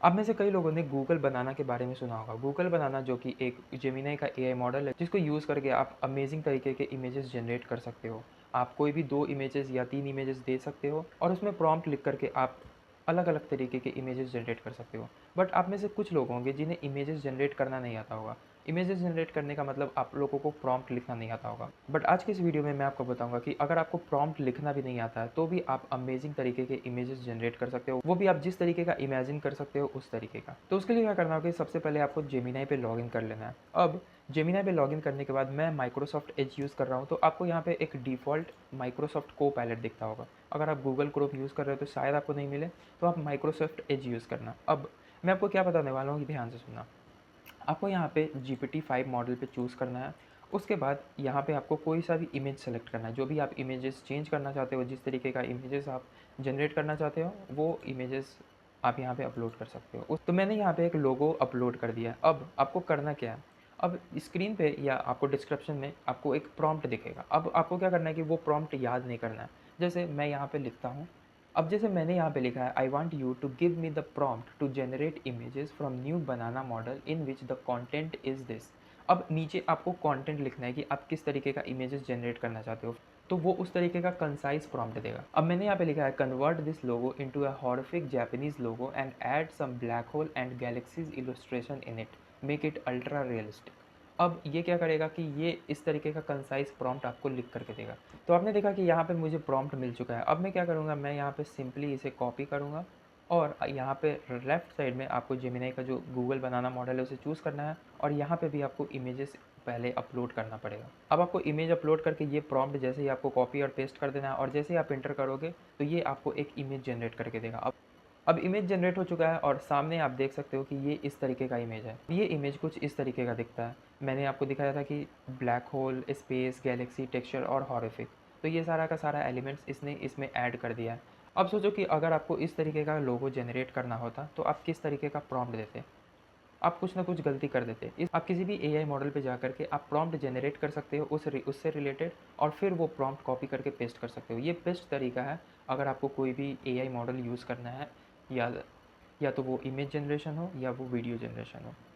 आप में से कई लोगों ने गूगल बनाना के बारे में सुना होगा। गूगल बनाना जो कि एक जेमिनी का एआई मॉडल है, जिसको यूज़ करके आप अमेजिंग तरीके के इमेजेस जनरेट कर सकते हो। आप कोई भी 2 इमेजेस या 3 इमेजेस दे सकते हो और उसमें प्रॉम्प्ट लिख करके आप अलग-अलग तरीके के इमेजेस जनरेट कर सकते हो। बट आप में से कुछ लोग होंगे जिन्हें इमेजेस जनरेट करना नहीं आता होगा। इमेजेस जनरेट करने का मतलब आप लोगों को प्रॉम्प्ट लिखना नहीं आता होगा। बट आज के इस वीडियो में मैं आपको बताऊंगा कि अगर आपको प्रॉम्प्ट लिखना भी नहीं आता है, तो भी आप अमेजिंग तरीके के इमेजेस जनरेट कर सकते हो। वो भी आप जिस तरीके का इमेजिन कर सकते हो उस तरीके का। तो उसके लिए क्या करना होगा कि सबसे पहले आपको जेमिनी पे लॉगिन कर लेना है। अब जेमिनी पे लॉगिन करने के बाद मैं माइक्रोसॉफ्ट एज यूज़ कर रहा हूँ, तो आपको यहाँ पे एक डिफ़ॉल्ट माइक्रोसॉफ्ट को पायलट दिखता होगा। अगर आप गूगल क्रोम यूज़ कर रहे हो तो शायद आपको नहीं मिले, तो आप माइक्रोसॉफ्ट एज यूज़ करना। अब मैं आपको क्या बताने वाला हूँ, ध्यान से सुनना। आपको यहाँ पे GPT-5 मॉडल पे चूज़ करना है। उसके बाद यहाँ पे आपको कोई सा भी इमेज सेलेक्ट करना है, जो भी आप इमेजेस चेंज करना चाहते हो, जिस तरीके का इमेजेस आप जनरेट करना चाहते हो, वो इमेजेस आप यहाँ पे अपलोड कर सकते हो। तो मैंने यहाँ पे एक लोगो अपलोड कर दिया है। अब आपको करना क्या है, अब स्क्रीन पे या आपको डिस्क्रिप्शन में आपको एक प्रॉम्प्ट दिखेगा। अब आपको क्या करना है कि वो प्रॉम्प्ट याद नहीं करना है। जैसे मैं यहाँ पे लिखता हूँ, अब जैसे मैंने यहाँ पे लिखा है, I want you to give me the prompt to generate images from new banana model in which the content is this. अब नीचे आपको कंटेंट लिखना है कि आप किस तरीके का इमेजेस जनरेट करना चाहते हो, तो वो उस तरीके का कंसाइज प्रॉम्प्ट देगा। अब मैंने यहाँ पे लिखा है, convert this logo into a horrific Japanese logo and add some black hole and galaxies illustration in it, make it ultra realistic. अब ये क्या करेगा कि ये इस तरीके का कंसाइज प्रॉम्प्ट आपको लिख करके देगा। तो आपने देखा कि यहाँ पे मुझे प्रॉम्प्ट मिल चुका है। अब मैं क्या करूँगा, मैं यहाँ पे सिंपली इसे कॉपी करूँगा और यहाँ पे लेफ्ट साइड में आपको जेमिनी का जो गूगल बनाना मॉडल है उसे चूज़ करना है और यहाँ पे भी आपको इमेजेस पहले अपलोड करना पड़ेगा। अब आपको इमेज अपलोड करके ये प्रॉम्प्ट जैसे ही आपको कॉपी और पेस्ट कर देना है और जैसे ही आप इंटर करोगे तो ये आपको एक इमेज जनरेट करके देगा। अब इमेज जनरेट हो चुका है और सामने आप देख सकते हो कि ये इस तरीके का इमेज है। ये इमेज कुछ इस तरीके का दिखता है। मैंने आपको दिखाया था कि black hole, space, Galaxy, texture और हॉरिफिक, तो ये सारा का सारा एलिमेंट्स इसने इसमें ऐड कर दिया है। अब सोचो कि अगर आपको इस तरीके का लोगो जनरेट करना होता तो आप किस तरीके का प्रॉम्प्ट देते। आप कुछ ना कुछ गलती कर देते। आप किसी भी एआई मॉडल पे जा करके आप प्रॉम्प्ट जनरेट कर सकते हो उससे रिलेटेड, और फिर वो प्रॉम्प्ट कॉपी करके पेस्ट कर सकते हो। ये बेस्ट तरीका है अगर आपको कोई भी एआई मॉडल यूज़ करना है, या तो वो इमेज जनरेशन हो या वो वीडियो जनरेशन हो।